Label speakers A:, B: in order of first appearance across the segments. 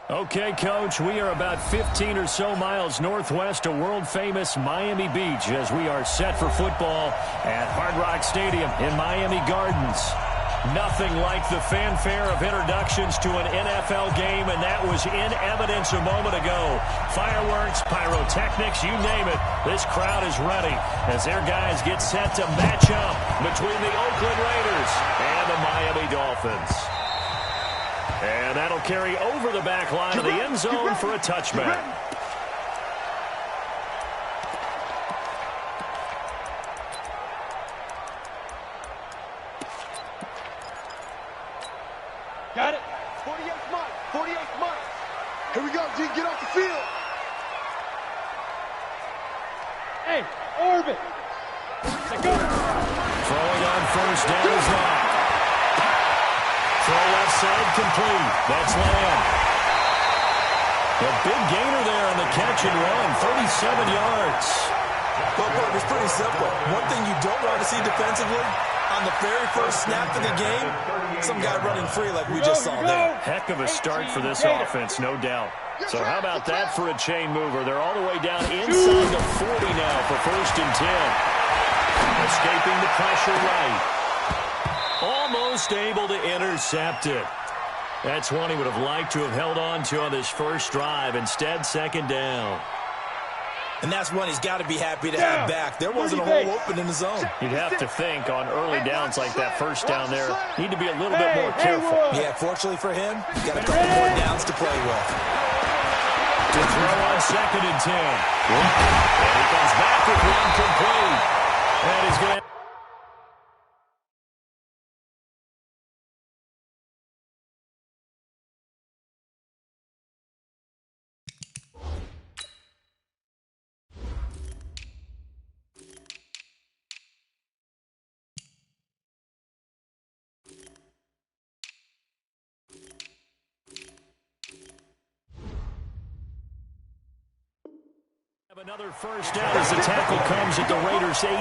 A: Okay, Coach, we are about 15 or so miles northwest of world-famous Miami Beach as we are set for football at Hard Rock Stadium in Miami Gardens. Nothing like the fanfare of introductions to an NFL game, and that was in evidence a moment ago. Fireworks, pyrotechnics, you name it. This crowd is ready as their guys get set to match up between the Oakland Raiders and the Miami Dolphins. And that'll carry over the back line of the end zone for a touchback.
B: Got it. 48th mark. 48th mark. Here we go, G. Get off the field. Hey, orbit.
A: Throwing on first down is Locke. Throw left side complete. That's Lamb. A big gainer there on the catch and run. 37 yards.
C: Well, look, it's pretty simple. One thing you don't want to see defensively, on the very first snap of the game, some guy running free like we just saw there.
A: Heck of a start for this offense, no doubt. So how about that for a chain mover? They're all the way down inside the 40 now for 1st and 10. Escaping the pressure right. Almost able to intercept it. That's one he would have liked to have held on to on this first drive. Instead, 2nd down.
C: And that's one he's got to be happy to have back. There wasn't a hole open in the zone.
A: You'd have to think on early downs like that first down there, need to be a little bit more careful.
C: Yeah, fortunately for him, he's got a couple more downs to play with.
A: To throw on 2nd and 10. And he comes back with one complete. And he's going to... Another first down as the tackle comes at the Raiders' 18.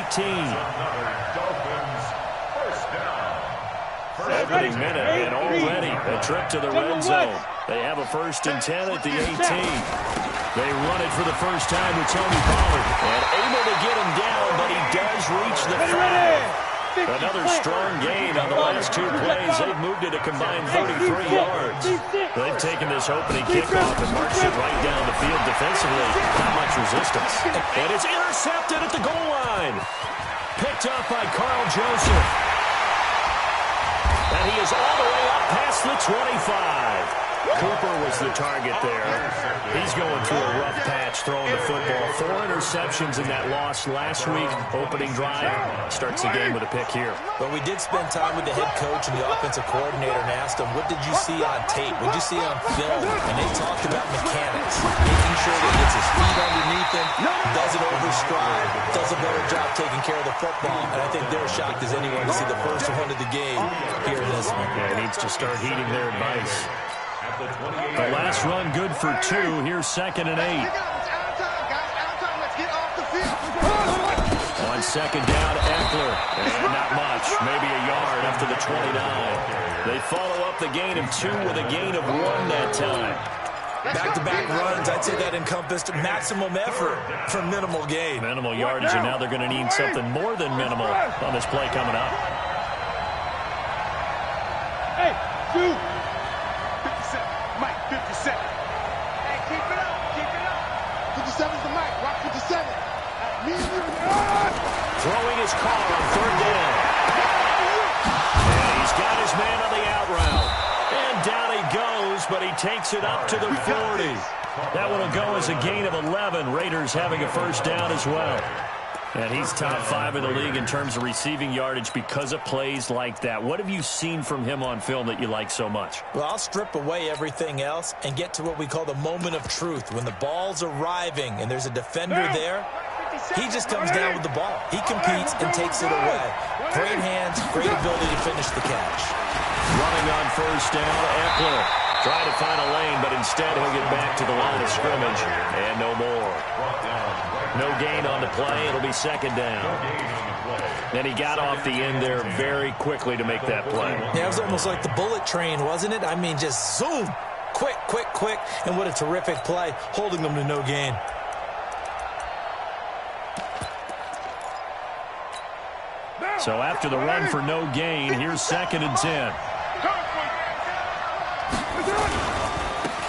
A: Opening minute, and already a trip to the red zone. They have a 1st and 10 at the 18. They run it for the first time with Tony Pollard. And able to get him down, but he does reach the 5. Another strong gain on the last 2 plays. They've moved it a combined 33 yards. They've taken this opening kickoff and marched it right down the field defensively. Not much resistance. And it's intercepted at the goal line. Picked up by Carl Joseph. And he is all the way up past the 25. Cooper was the target there. He's going through a rough patch throwing the football. 4 interceptions in that loss last week. Opening drive starts the game with a pick here.
C: But we did spend time with the head coach and the offensive coordinator and asked him, what did you see on tape? What did you see on film? And they talked about mechanics, making sure that he gets his feet underneath him, doesn't overstride, does a better job taking care of the football. And I think they're shocked as anyone to see the first one of the game here in this one.
A: Yeah, he needs to start heeding their advice. The last run good for 2. Here's 2nd and 8. On 2nd down, Eckler. And not much. Maybe a yard up to the 29. They follow up the gain of 2 with a gain of 1 that time.
C: Back-to-back runs, I'd say that encompassed maximum effort for minimal gain.
A: Minimal yardage, and now they're going to need something more than minimal on this play coming up.
B: Hey, dude. 57. Hey, keep it up, keep it up. 57's the mic, rock 57.
A: Throwing his car on 3rd down. And he's got his man on the out route. And down he goes, but he takes it up to the 40. That one will go as a gain of 11. Raiders having a 1st down as well. And he's top 5 in the league in terms of receiving yardage because of plays like that. What have you seen from him on film that you like so much?
C: Well, I'll strip away everything else and get to what we call the moment of truth. When the ball's arriving and there's a defender there, he just comes down with the ball. He competes and takes it away. Great hands, great ability to finish the catch.
A: Running on 1st down, Eckler. Trying to find a lane, but instead he'll get back to the line of scrimmage. And no more. No gain on the play. It'll be 2nd down. And he got off the end there very quickly to make that play.
C: Yeah, it was almost like the bullet train, wasn't it? I mean, just zoom. quick, quick, quick. And what a terrific play, holding them to no gain.
A: So after the run for no gain, here's 2nd and 10.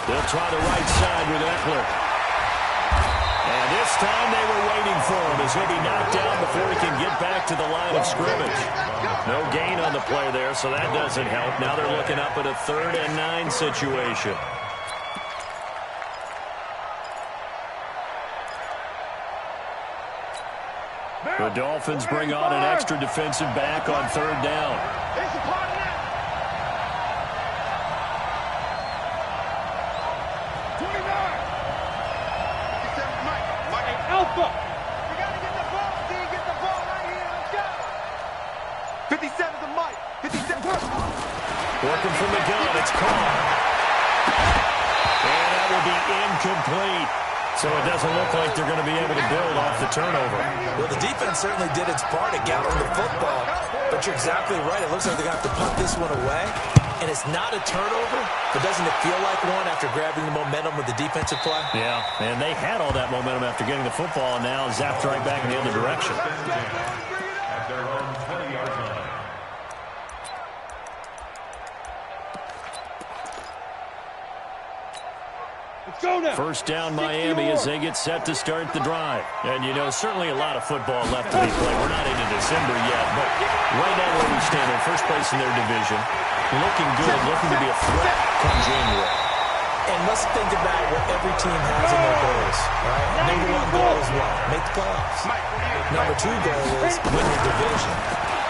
A: They'll try the right side with Eckler. And this time they were waiting for him as he'll be knocked down before he can get back to the line of scrimmage. No gain on the play there, so that doesn't help. Now they're looking up at a 3rd and 9 situation. The Dolphins bring on an extra defensive back on 3rd down.
B: Alpha! You gotta get the ball, D. Get the ball right here. Let's go. 57's a Mike. 57.
A: Working from the gun. It's caught. And that will be incomplete. So it doesn't look like they're going to be able to build off the turnover.
C: Well, the defense certainly did its part to gather the football. But you're exactly right. It looks like they're going to have to punt this one away. And it's not a turnover, but doesn't it feel like one after grabbing the momentum with the defensive play?
A: Yeah, and they had all that momentum after getting the football, and now zapped right back in the other direction.
D: At their own 20-yard line.
B: Let's go now.
A: First down Miami as they get set to start the drive. And, you know, certainly a lot of football left to be played. We're not into December yet, but right now where we stand, in first place in their division, looking good, looking to be a threat come January.
C: And let's think about what every team has in their goals. Right? Number 1 goal is what? Make the playoffs. Number 2 goal is win your division.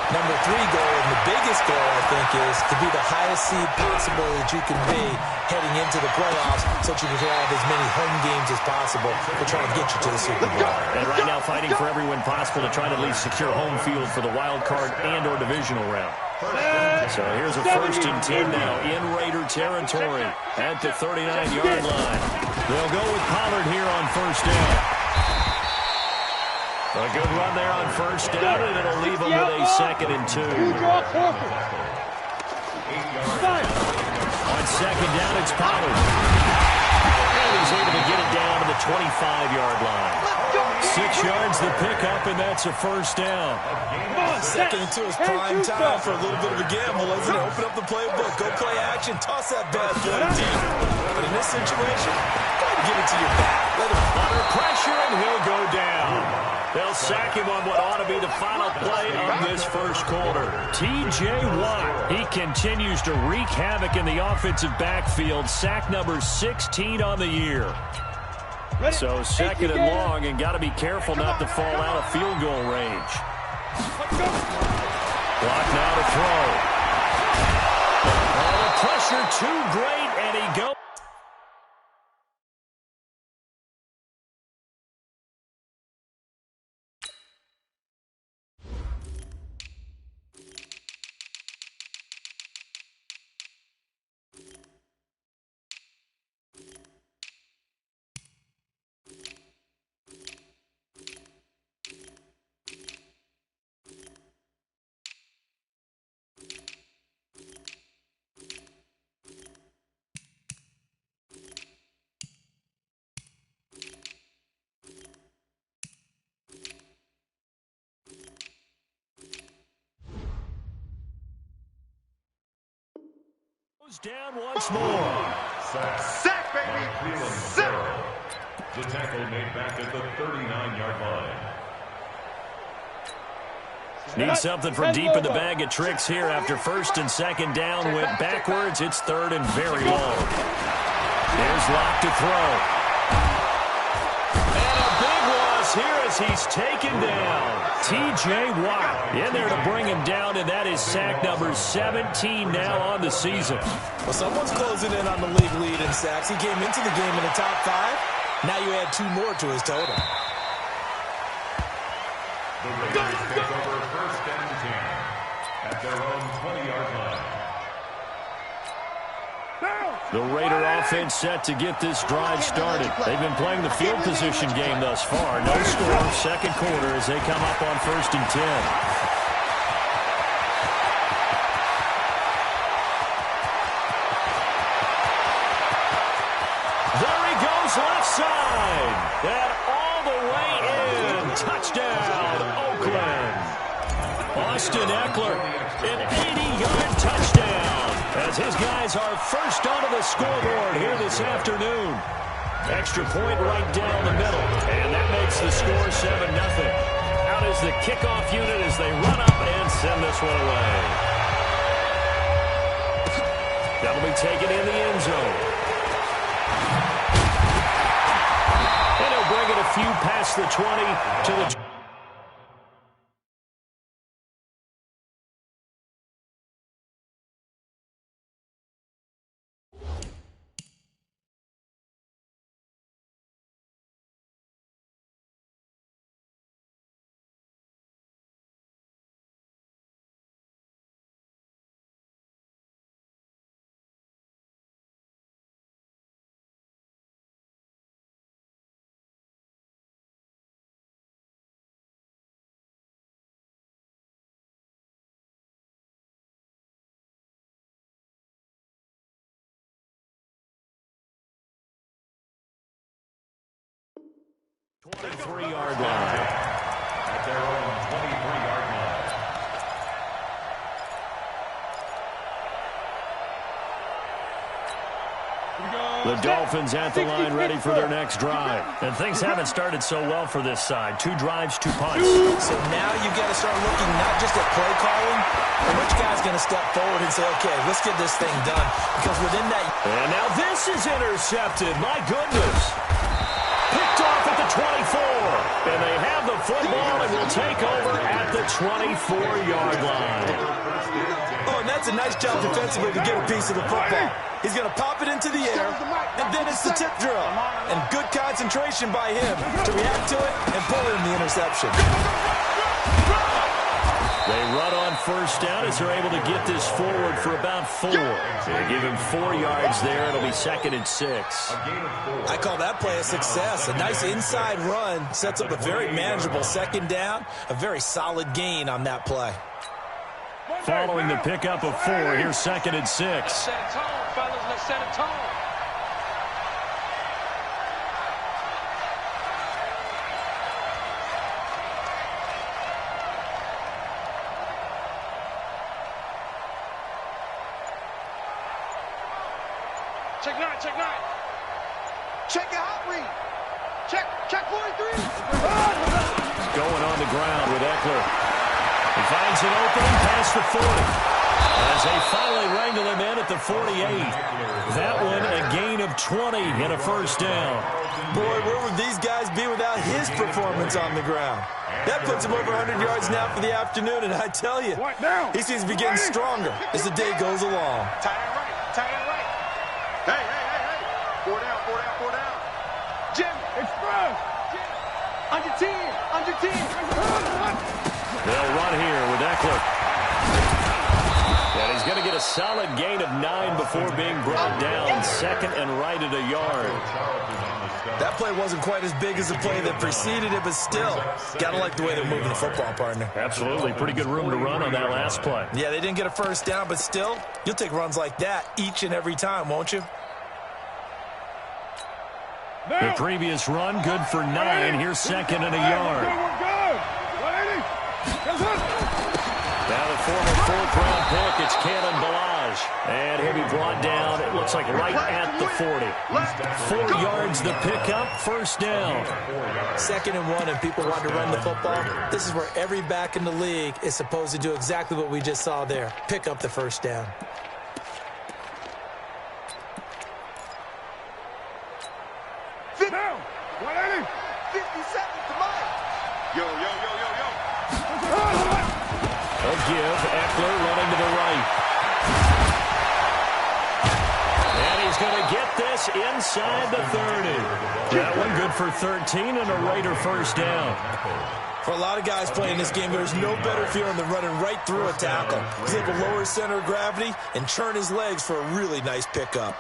C: Number 3 goal, and the biggest goal, I think, is to be the highest seed possible that you can be heading into the playoffs so that you can have as many home games as possible to try to get you to the Super Bowl.
A: And right now fighting for every win possible to try to at least secure home field for the wild card and or divisional round. So here's a 1st and 10 now in Raider territory at the 39-yard line. They'll go with Pollard here on 1st down. A good run there on 1st down, and it'll leave them with a 2nd and 2. On 2nd down, it's Pollard. And he's able to get it down to the 25-yard line. 6 yards the pickup, and that's a 1st down.
C: 2nd and 2 is prime time for a little bit of a gamble, isn't it? Open up the playbook, go play action, toss that bad boy deep. But in this situation, go ahead and give it to your back. Let him
A: under pressure, and he'll go down. They'll sack him on what ought to be the final play of this first quarter. T.J. Watt, he continues to wreak havoc in the offensive backfield. Sack number 16 on the year. So 2nd and long, and got to be careful not to fall out of field goal range. Block now to throw. Oh, the pressure too great, and he goes. Down once more.
B: Sack, baby. Sack.
D: The tackle made back at the 39-yard line.
A: Need something from deep in the bag of tricks here after 1st and 2nd down. Went backwards. It's 3rd and very long. There's Locke to throw. And a big loss here as he's taken down. T.J. Watt in there to bring him down, and that is sack number 17 now on the season.
C: Well, someone's closing in on the league lead in sacks. He came into the game in the top 5. Now you add 2 more to his total.
D: The Raiders take over 1st and 10 at their own 20-yard line.
A: The Raider offense set to get this drive started. They've been playing the field position game thus far. No score, 2nd quarter as they come up on 1st and 10. There he goes left side. And all the way in. Touchdown, Oakland. Austin Eckler, an 80-yard touchdown. As his guys are first onto the scoreboard here this afternoon. Extra point right down the middle. And that makes the score 7-0. Out is the kickoff unit as they run up and send this one away. That'll be taken in the end zone. And he'll bring it a few past the 20 to the 23-yard line.
D: At their own 23-yard line.
A: The Dolphins at the line ready for their next drive. And things haven't started so well for this side. 2 drives, 2 punts.
C: So now you've got to start looking not just at play calling, but which guy's going to step forward and say, okay, let's get this thing done. Because within that...
A: And now this is intercepted. My goodness. Picked off at the 24. And they have the football and will take over at the 24-yard line.
C: Oh, and that's a nice job defensively to get a piece of the football. He's going to pop it into the air, and then it's the tip drill. And good concentration by him to react to it and pull in the interception.
A: They run on first down as they're able to get this forward for about 4. They give him 4 yards there. It'll be 2nd and 6.
C: I call that play a success. A nice inside run sets up a very manageable 2nd down. A very solid gain on that play.
A: Following the pickup of 4, here's 2nd and 6.
B: Let's set a tone, fellas. Let's set a tone. Check 9, check 9. Check your hot read. Check 43.
A: He's going on the ground with Eckler. He finds an opening past the 40. As they finally wrangle him in at the 48. That one a gain of 20 and a first down.
C: Boy, where would these guys be without his performance on the ground? That puts him over 100 yards now for the afternoon, and I tell you, he seems to be getting stronger as the day goes along.
B: Tight end right. Tight end right. Hey. 4 down. Jim, express. Under 10.
A: They'll run here with Eckler. And he's going to get a solid gain of 9 before being brought down. 2nd and right at a yard.
C: That play wasn't quite as big as the play that preceded it, but still, got to like the way they're moving the football, partner.
A: Absolutely. Pretty good room to run on that last play.
C: Yeah, they didn't get a first down, but still, you'll take runs like that each and every time, won't you?
A: The previous run, good for 9. Here's 2nd and a yard. Now the former 4th-round pick, it's Cannon Balaj. And he'll be brought down, it looks like right at the 40. 4 yards the pickup, first down.
C: 2nd and 1, and people want to run the football. This is where every back in the league is supposed to do exactly what we just saw there. Pick up the first down.
B: Down. 180. 50 seconds to mine. Yo.
A: A give, Eckler running to the right. And he's going to get this inside the 30. That one good for 13 and a Raider first down.
C: For a lot of guys playing this game, there's no better feeling than running right through a tackle. He's able to lower his center of gravity and churn his legs for a really nice pickup.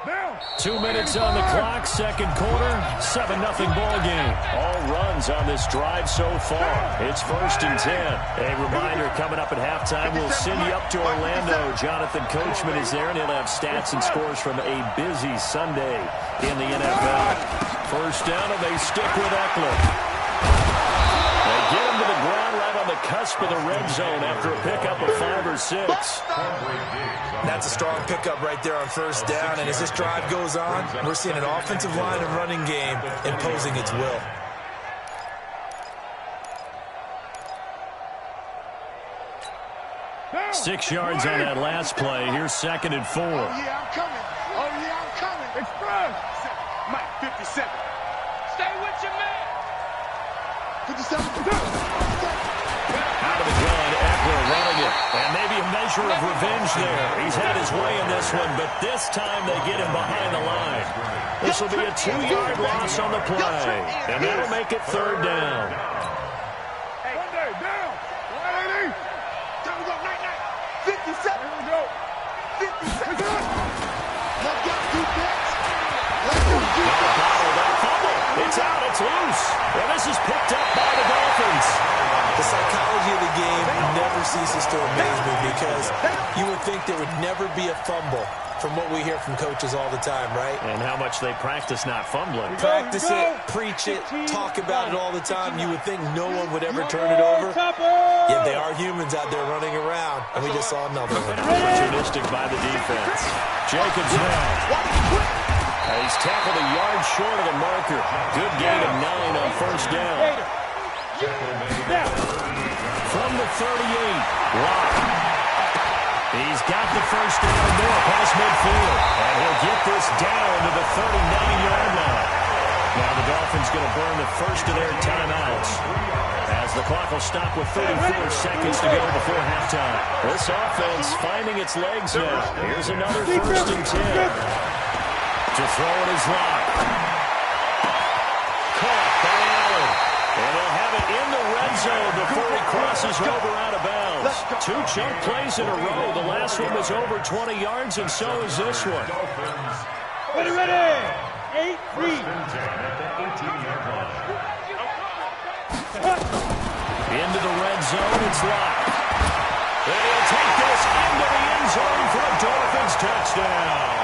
B: Down.
A: 2 minutes on the clock, second quarter, 7-0 ball game. All runs on this drive so far. It's 1st and 10. A reminder coming up at halftime, we'll send you up to Orlando. Jonathan Coachman is there, and he'll have stats and scores from a busy Sunday in the NFL. First down, and they stick with Eckler. They get him to the ground right on the cusp of the red zone after a pickup of 5 or 6.
C: That's a strong pickup right there on first down, and as this drive goes on, we're seeing an offensive line and running game imposing its will.
A: Now, 6 yards on that last play. Here's 2nd and 4.
B: Oh, yeah, I'm coming. Oh, yeah, I'm coming. Express. Mike, 57. Stay with your man. 57.
A: Out of the gun, Eckler running it. And maybe a measure of revenge there. He's had his way in this one, but this time they get him behind the line. This will be a 2-yard loss on the play. And that'll make it 3rd down.
B: Hey, Monday, down. 180. Time to go, night. 57. Here we go. 57. Let's go, defense. Let's go, defense.
A: It's out, it's loose. And this is picked up by the Dolphins.
C: The psychology of the game never ceases to amaze me because you would think there would never be a fumble from what we hear from coaches all the time, right?
A: And how much they practice not fumbling.
C: Practice it, preach it, talk about it all the time. You would think no one would ever turn it over. Yet they are humans out there running around, and we just saw another one.
A: Opportunistic by the defense. Jacobs now. He's tackled a yard short of the marker. Good gain of 9 on first down. From the 38, Locke. He's got the first down more past midfield. And he'll get this down to the 39-yard line. Now the Dolphins going to burn the first of their timeouts, as the clock will stop with 34 seconds to go before halftime. This offense finding its legs now. Here's another 1st and 10. To throw it is Locke. Caught by Allen. And they'll have it in the red zone before he crosses over out of bounds. 2 chunk plays in a row. The last one was over 20 yards, and so is this one.
B: Ready. 8-3.
A: Into the red zone, it's Locke. And he'll take this into the end zone for a Dolphins touchdown.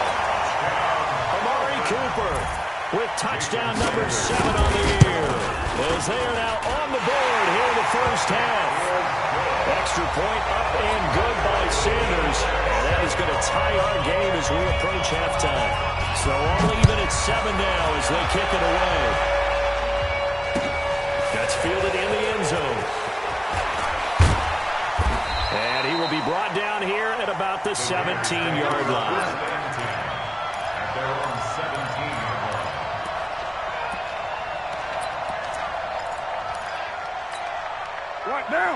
A: Cooper with touchdown number 7 on the year, as they are now on the board here in the first half. Extra point up and good by Sanders, and that is going to tie our game as we approach halftime. So all even at 7 now as they kick it away. That's fielded in the end zone. And he will be brought down here at about the 17-yard line.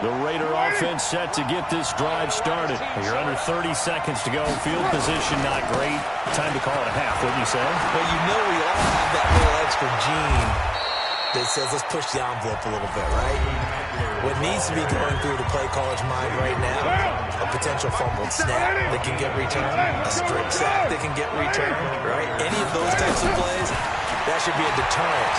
A: The Raider offense set to get this drive started. You're under 30 seconds to go. Field position not great. Time to call it a half, wouldn't you say?
C: Well, you know we all have that little extra gene that says let's push the envelope a little bit, right? What needs to be going through the play caller's mind right now, a potential fumbled snap that can get returned, a strip sack that can get returned, right? Any of those types of plays, that should be a deterrent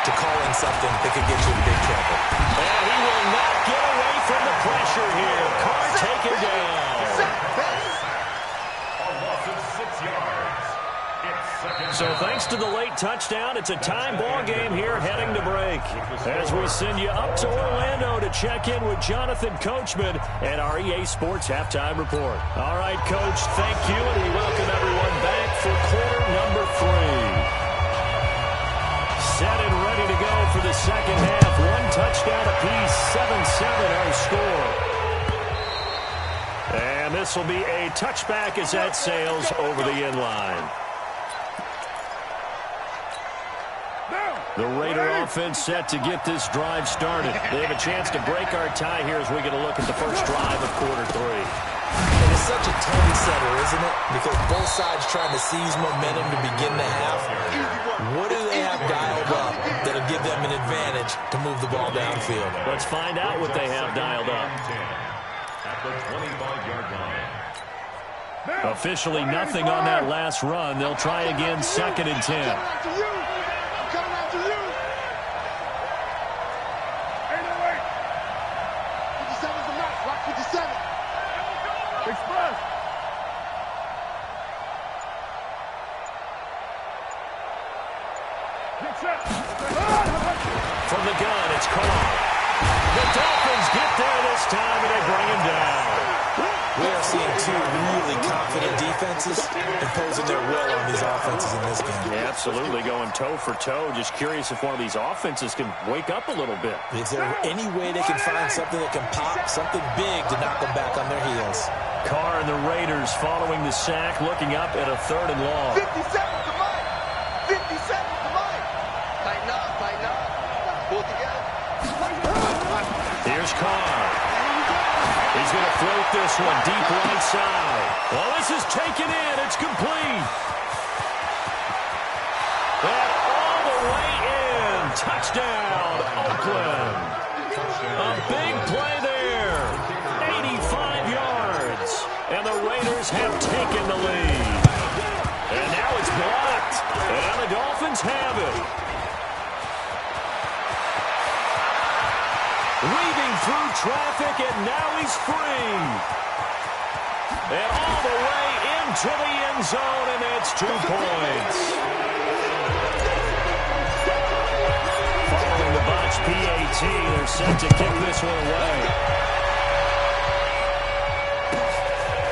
C: to calling something that could get you in big trouble.
A: And he will not get away from the pressure here. Carr taken down. So thanks to the late touchdown, it's a time ball game here heading to break. As we send you up to Orlando to check in with Jonathan Coachman and our EA Sports Halftime Report. All right, Coach, thank you, and we welcome everyone back for quarter number 3. Set and ready to go for the second half. 1 touchdown apiece, 7-7 our score. And this will be a touchback as that sails over the end line. The Raider offense set to get this drive started. They have a chance to break our tie here as we get a look at the first drive of quarter 3.
C: And it's such a tone setter, isn't it? Because both sides trying to seize momentum to begin the half. What do they have dialed up that'll give them an advantage to move the ball downfield?
A: Let's find out what they have dialed up.
D: At the 25-yard line.
A: Officially nothing on that last run. They'll try again, 2nd and 10.
B: I'm coming after you. 57's the mark. Rock 57. Express.
A: From the gun, it's caught. The Dolphins get there this time, and they bring him down.
C: We are seeing two really confident defenses imposing their will on these offenses in this game.
A: Yeah, absolutely, going toe for toe. Just curious if one of these offenses can wake up a little bit.
C: Is there any way they can find something that can pop, something big to knock them back on their heels?
A: Carr and the Raiders following the sack, looking up at a 3rd and long.
B: 57 to Mike. 57 to Mike. Tighten up. Pull it together.
A: Here's Carr. He's going to float this one deep right side. Well, this is taken in. It's complete. And all the way in. Touchdown, Oakland. A big play there. 85 yards. And the Raiders have taken the lead. And now it's blocked. And the Dolphins have it. Weaving through traffic, and now he's free. And all the way into the end zone, and it's 2 points. Following the botch PAT, they're set to kick this one away.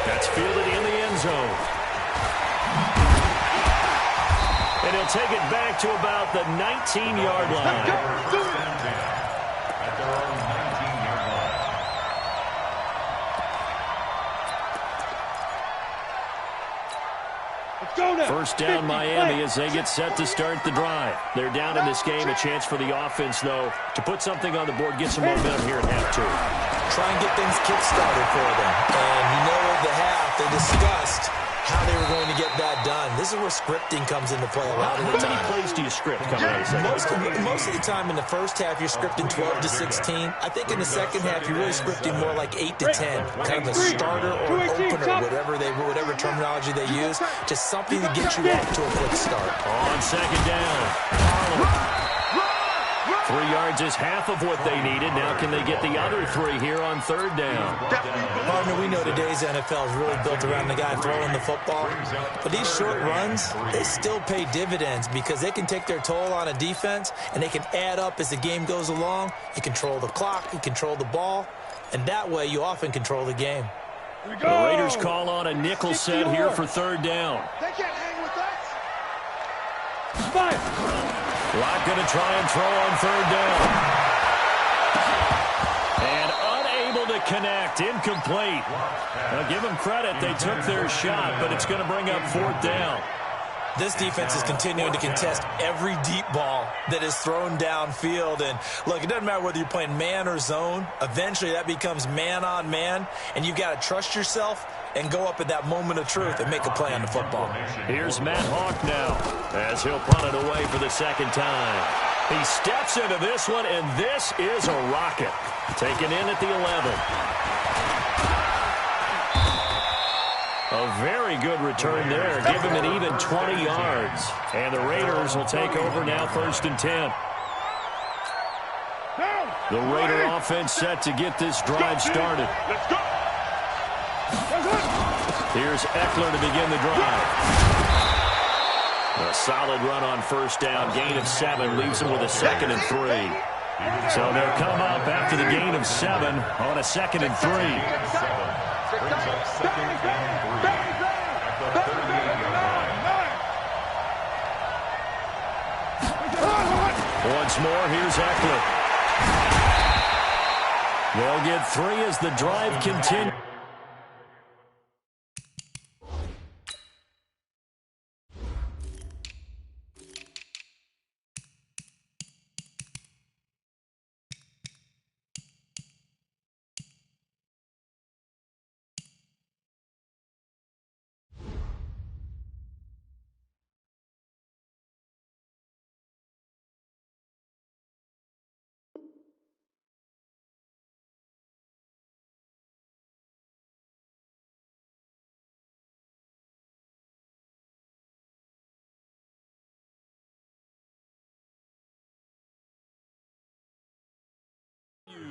A: That's fielded in the end zone. And he'll take it back to about the 19-yard line. First down, Miami, as they get set to start the drive. They're down in this game. A chance for the offense, though, to put something on the board, get some momentum here at half 2.
C: Try and get things kick-started for them. And you know at the half, they discussed how they were going to get that done. This is where scripting comes into play a lot of the time.
A: How many plays do you script coming out of the second?
C: Most of the time in the first half, you're scripting 12 to 16. I think in the second half, you're really scripting more like 8 to 10. Kind of a starter or opener, whatever terminology they use. Just something to get you off to a quick start.
A: On 2nd down. 3 yards is half of what they needed. Now can they get the other 3 here on 3rd down?
C: Partner, we know today's NFL is really built around the guy throwing the football. But these short runs, they still pay dividends because they can take their toll on a defense and they can add up as the game goes along. You control the clock, you control the ball, and that way you often control the game.
A: The Raiders call on a nickel set here for 3rd down.
B: They can't hang with us.
A: Locke going to try and throw on 3rd down. And unable to connect. Incomplete. Now, give them credit. They took their shot, but it's going to bring up 4th down.
C: This defense is continuing to contest every deep ball that is thrown downfield. And, look, it doesn't matter whether you're playing man or zone. Eventually, that becomes man on man. And you've got to trust yourself and go up at that moment of truth and make a play on the football.
A: Here's Matt Hawk now as he'll punt it away for the 2nd time. He steps into this one, and this is a rocket. Taken in at the 11. A very good return there. Give him an even 20 yards. And the Raiders will take over now 1st and 10. The Raider offense set to get this drive started.
B: Let's go.
A: Here's Eckler to begin the drive. A solid run on 1st down. Gain of 7 leaves him with a 2nd and 3. So they'll come up after the gain of 7 on a 2nd and 3. Once more, here's Eckler. They'll get 3 as the drive continues.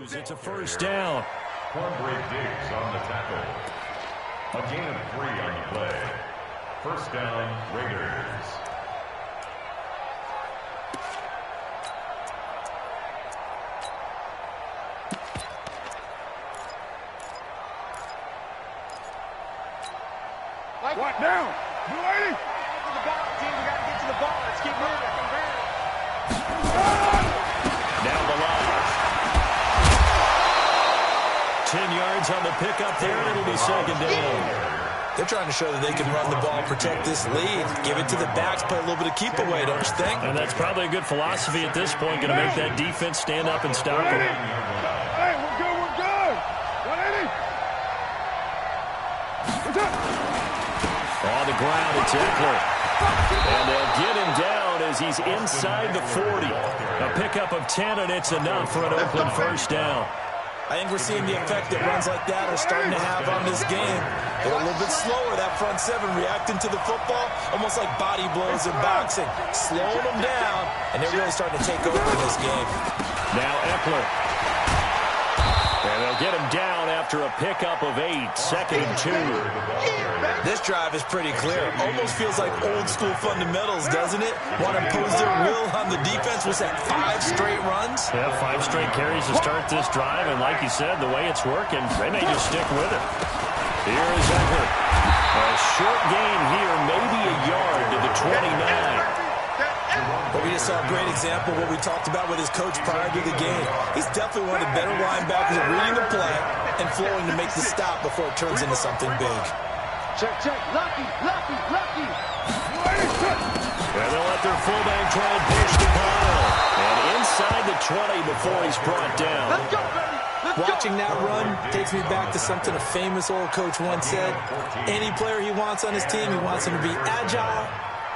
A: It's a first down.
D: Cornbread Diggs on the tackle. A gain of 3 on the play. First down, Raiders.
B: What now? Blue 80.
E: To the ball, team. We got to get to the ball. Let's keep moving.
A: Now the line. 10 yards on the pickup there, and it'll be second down.
C: They're trying to show that they can run the ball, protect this lead, give it to the backs, play a little bit of keep away, don't you think?
A: And that's probably a good philosophy at this point, going to make that defense stand up and stop them.
B: Hey, we're good, we're good. 180.
A: On the ground, it's Eckler. And they'll get him down as he's inside the 40. A pickup of 10, and it's enough for an Oakland first down.
C: I think we're seeing the effect that runs like that are starting to have on this game. They're a little bit slower, that front seven, reacting to the football, almost like body blows in boxing, slowing them down, and they're really starting to take over in this game.
A: Now Eckler. And they'll get him down after a pickup of 8, second and 2.
C: This drive is pretty clear. Almost feels like old school fundamentals, doesn't it? Want to impose their will on the defense. Was that 5 straight runs?
A: Yeah, 5 straight carries to start this drive, and like you said, the way it's working, they may just stick with it. Here is Eckler. A short gain here, maybe a yard to the 29.
C: But we just saw a great example of what we talked about with his coach prior to the game. He's definitely one of the better linebackers at reading the play and flowing to make the stop before it turns into something big.
E: Check, check. Lucky.
A: And they'll let their fullback try and push the pile. And inside the 20 before he's brought down.
E: Let's go, baby.
C: Watching that run takes me back to something a famous old coach once said. Any player he wants on his team, he wants him to be agile,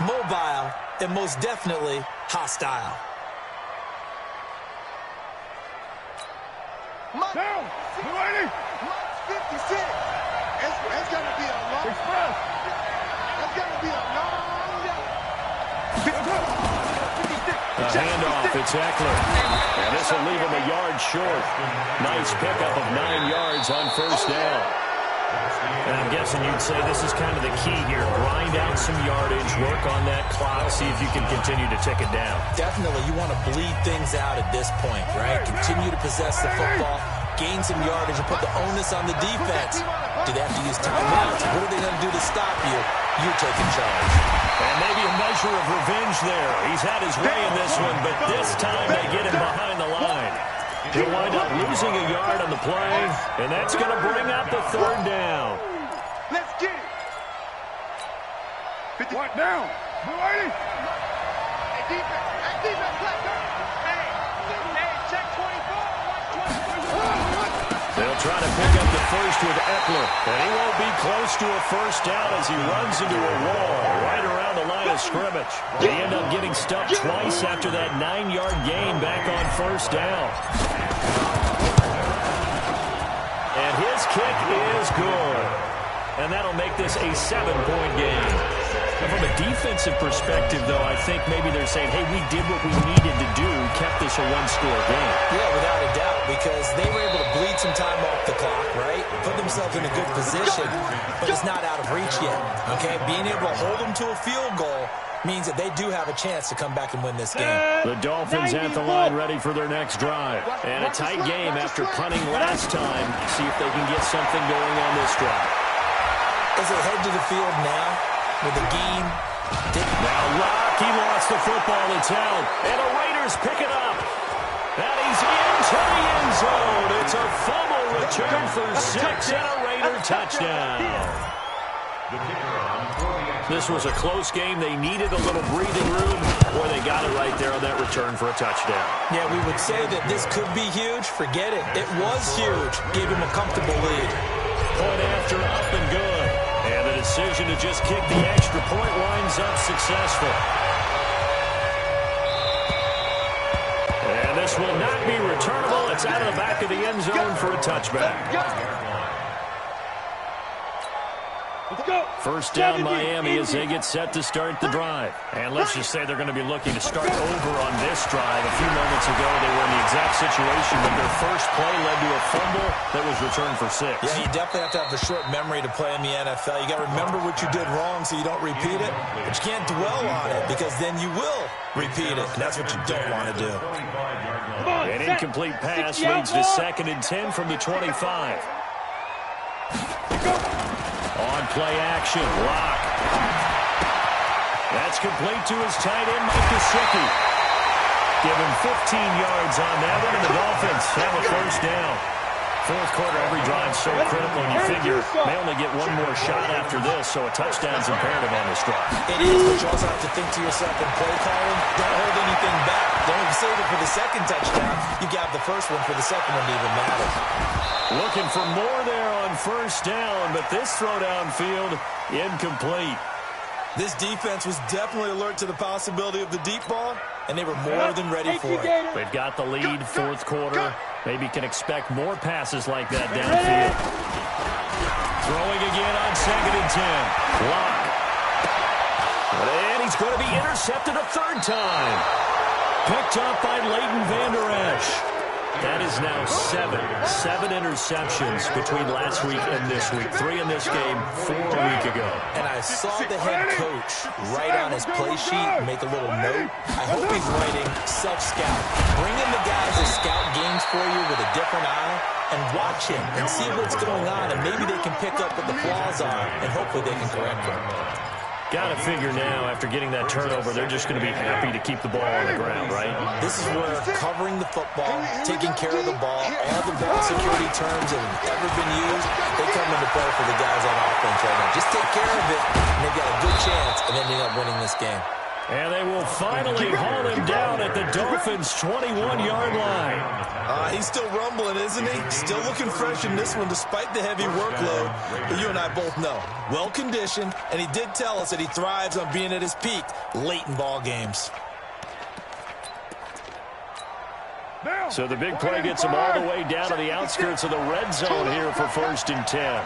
C: mobile, and most definitely hostile.
B: Down. Blue 80.
E: 56.
B: It's going to be a long express. It's going to be a long day.
A: A handoff, it's Eckler. And this will leave him a yard short. Nice pickup of 9 yards on first down. And I'm guessing you'd say this is kind of the key here. Grind out some yardage, work on that clock, see if you can continue to tick it down.
C: Definitely, you want to bleed things out at this point, right? Continue to possess the football, gain some yardage, and put the onus on the defense. Do they have to use timeouts? What are they going to do to stop you? You're taking charge.
A: And maybe a measure of revenge there. He's had his way in this one, but this time they get him behind the line. He'll wind up losing a yard on the play, and that's going to bring up the third down.
E: Let's get it.
B: What now? Blue 80.
E: Hey, defense, black guy. Hey, check 24. Watch 24.
A: They'll try to pick up the first with Eckler, and he won't be close to a first down as he runs into a wall right around the line of scrimmage. They end up getting stuffed twice after that 9-yard gain back on first down. And his kick is good. And that'll make this a 7-point game. And from a defensive perspective, though, I think maybe they're saying, hey, we did what we needed to do, kept this a 1-score game.
C: Yeah, without a doubt, because they were able to bleed some time off the clock, right? Put themselves in a good position, but it's not out of reach yet, okay? Being able to hold them to a field goal means that they do have a chance to come back and win this game.
A: The Dolphins at the line ready for their next drive. And a tight game after punting last time. See if they can get something going on this drive.
C: As they head to the field now with the game.
A: Now Locke, he lost the football. It's out. And the Raiders pick it up. And he's into the end zone. It's a fumble return for 6 and a Raider touchdown. This was a close game. They needed a little breathing room, or they got it right there on that return for a touchdown.
C: Yeah, we would say that this could be huge. Forget it. It was huge. Gave him a comfortable lead.
A: Point after, up and good. And the decision to just kick the extra point winds up successful. And this will not be returnable. It's out of the back of the end zone for a touchback. First down Miami as they get set to start the drive. And let's just say they're going to be looking to start over on this drive. A few moments ago, they were in the exact situation when their first play led to a fumble that was returned for 6.
C: Yeah, you definitely have to have a short memory to play in the NFL. You got to remember what you did wrong so you don't repeat it. But you can't dwell on it because then you will repeat it. And that's what you don't want to do.
A: An incomplete pass leads to 2nd and 10 from the 25. On play action, lock. That's complete to his tight end, Luxi. Give him 15 yards on that one, and the Dolphins have a first down. Fourth quarter, every drive so critical, and you figure they only get one more shot after this, so a touchdown's imperative on this drive.
C: It is, but you also have to think to yourself in play calling, don't hold anything back. Don't save it for the second touchdown. You got the first one for the second one to even matter.
A: Looking for more there on first down, but this throw downfield, incomplete.
C: This defense was definitely alert to the possibility of the deep ball, and they were more than ready for it.
A: They've got the lead, fourth quarter. Maybe can expect more passes like that downfield. Throwing again on 2nd and 10. Lock. And he's going to be intercepted a third time. Picked up by Leighton Vander Esch. That is now 7 interceptions between last week and this week. 3 in this game, 4 a week ago.
C: And I saw the head coach write on his play sheet, make a little note. I hope he's writing self-scout. Bring in the guys to scout games for you with a different eye and watch him and see what's going on, and maybe they can pick up what the flaws are, and hopefully they can correct them.
A: Got to figure now, after getting that turnover, they're just going to be happy to keep the ball on the ground, right?
C: This is where covering the football, taking care of the ball, all the ball security terms that have ever been used, they come into play for the guys on offense right now. Just take care of it, and they've got a good chance of ending up winning this game.
A: And they will finally haul him down at the Dolphins' 21-yard line.
C: He's still rumbling, isn't he? Still looking fresh in this one despite the heavy workload. But you and I both know, well-conditioned, and he did tell us that he thrives on being at his peak late in ball games.
A: So the big play gets him all the way down to the outskirts of the red zone here for 1st and 10.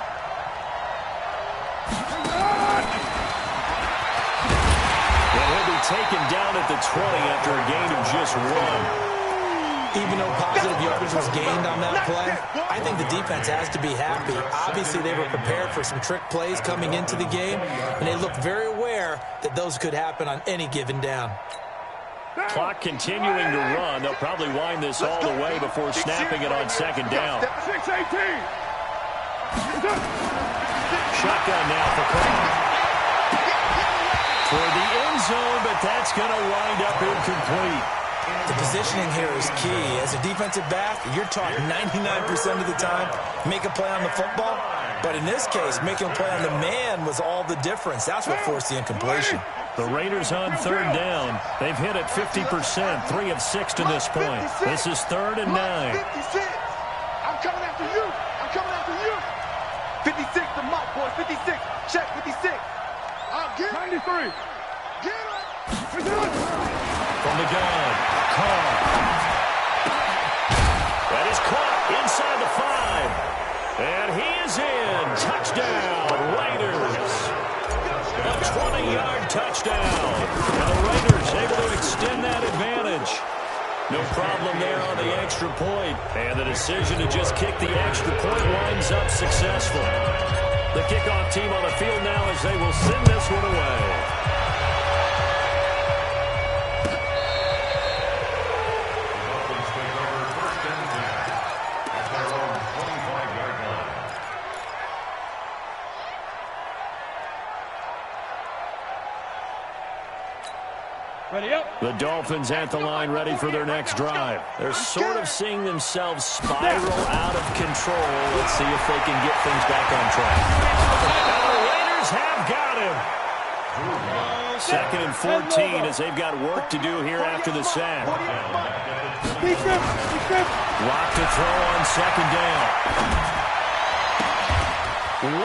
A: Taken down at the 20 after a gain of just 1.
C: Even though positive yardage was gained on that play, I think the defense has to be happy. Obviously, they were prepared for some trick plays coming into the game, and they looked very aware that those could happen on any given down.
A: Clock continuing to run. They'll probably wind this all the way before snapping it on 2nd down. Shotgun now for Creighton. For the end zone, but that's going to wind up incomplete.
C: The positioning here is key. As a defensive back, you're taught 99% of the time, make a play on the football. But in this case, making a play on the man was all the difference. That's what forced the incompletion.
A: The Raiders on 3rd down. They've hit it 50%, 3 of 6 to this point. This is 3rd and 9.
E: 56. I'm coming after you. I'm coming after you. 56 the mark, boys. 56. Check 56. I'll get 93. Get it.
A: From the gun, Carr. That is caught inside the 5. And he is in. Touchdown, Raiders. A 20-yard touchdown. And the Raiders able to extend that advantage. No problem there on the extra point. And the decision to just kick the extra point winds up successful. The kickoff team on the field now as they will send this one away.
D: Dolphins take over 1st and 10 at their own 25-yard line.
B: Ready up.
A: The Dolphins at the line ready for their next drive. They're sort of seeing themselves spiral out of control. Let's see if they can get things back on track. And the Raiders have got him. 2nd and 14 as they've got work to do here after the sack. Lock to throw on 2nd down.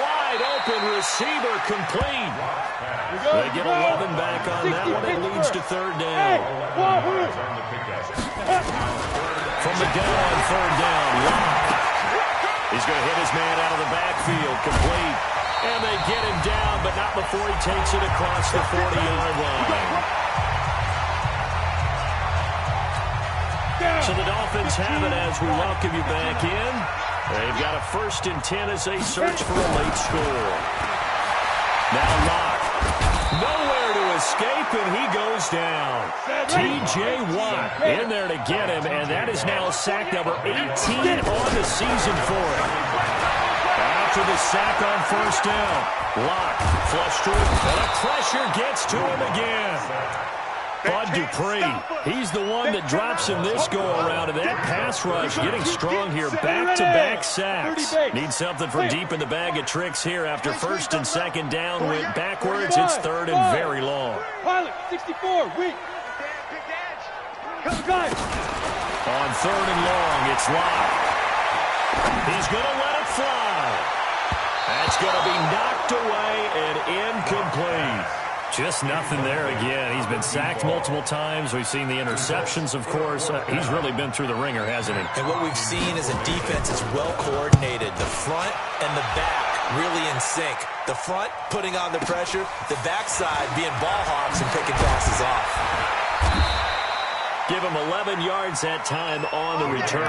A: Wide open receiver complete. They get 11 back on that one. It leads to 3rd down. From the gun on 3rd down, Lock. He's going to hit his man out of the backfield, complete. And they get him down, but not before he takes it across the 40-yard line. So the Dolphins have it as we welcome you back in. They've got a 1st and 10 as they search for a late score. Now Locke. Nowhere to escape, and he goes down. T.J. Watt in there to get him, and that is now sack number 18 on the season for him. After the sack on 1st down, Locke flush to him, and the pressure gets to him again. Bud Dupree, he's the one that drops him this go-around, and that pass rush getting strong here. Back-to-back sacks. Need something from deep in the bag of tricks here. After 1st and 2nd down went backwards, it's 3rd and very long.
E: Pilot, 64, weak.
A: On 3rd and long, it's Locke. He's going to let it fly. That's going to be knocked away and incomplete. Just nothing there again. He's been sacked multiple times. We've seen the interceptions, of course. He's really been through the ringer, hasn't he?
C: And what we've seen is a defense that's well coordinated. The front and the back really in sync. The front putting on the pressure, the backside being ball hawks and picking passes off.
A: Give him 11 yards that time on the return.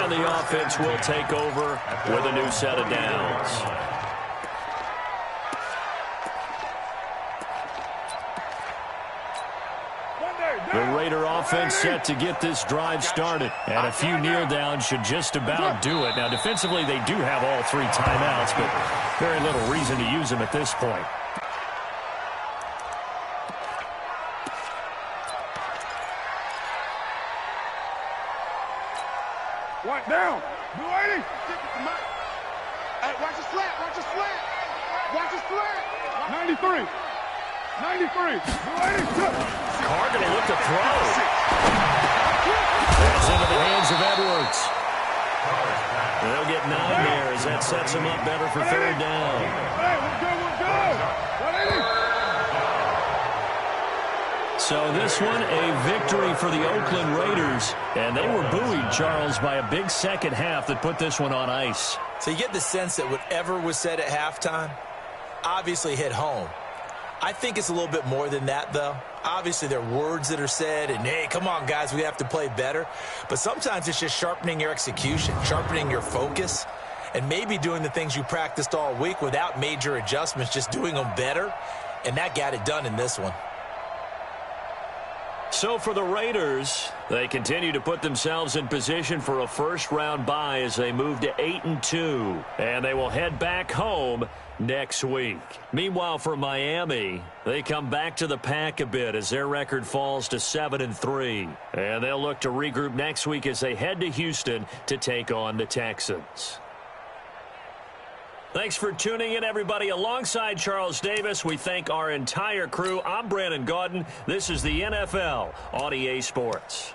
A: And the offense will take over with a new set of downs. The Raider offense set to get this drive started. And a few kneel downs should just about do it. Now, defensively, they do have all 3 timeouts, but very little reason to use them at this point.
B: One down. Blue 80. Hey, watch the slant. Watch the slant. Watch the slant. 93. 93. Blue 80.
A: Carr going to look to throw. That's into the hands of Edwards. They'll get 9 there as that sets him up better for 3rd down.
B: Hey, let's go, let's go. 180.
A: So this one, a victory for the Oakland Raiders. And they were buoyed, Charles, by a big second half that put this one on ice.
C: So you get the sense that whatever was said at halftime obviously hit home. I think it's a little bit more than that, though. Obviously, there are words that are said, and, hey, come on, guys, we have to play better. But sometimes it's just sharpening your execution, sharpening your focus, and maybe doing the things you practiced all week without major adjustments, just doing them better, and that got it done in this one.
A: So for the Raiders, they continue to put themselves in position for a first-round bye as they move to 8-2, and they will head back home next week. Meanwhile, for Miami, they come back to the pack a bit as their record falls to 7-3, and they'll look to regroup next week as they head to Houston to take on the Texans. Thanks for tuning in, everybody. Alongside Charles Davis, we thank our entire crew. I'm Brandon Gaudin. This is the NFL on EA Sports.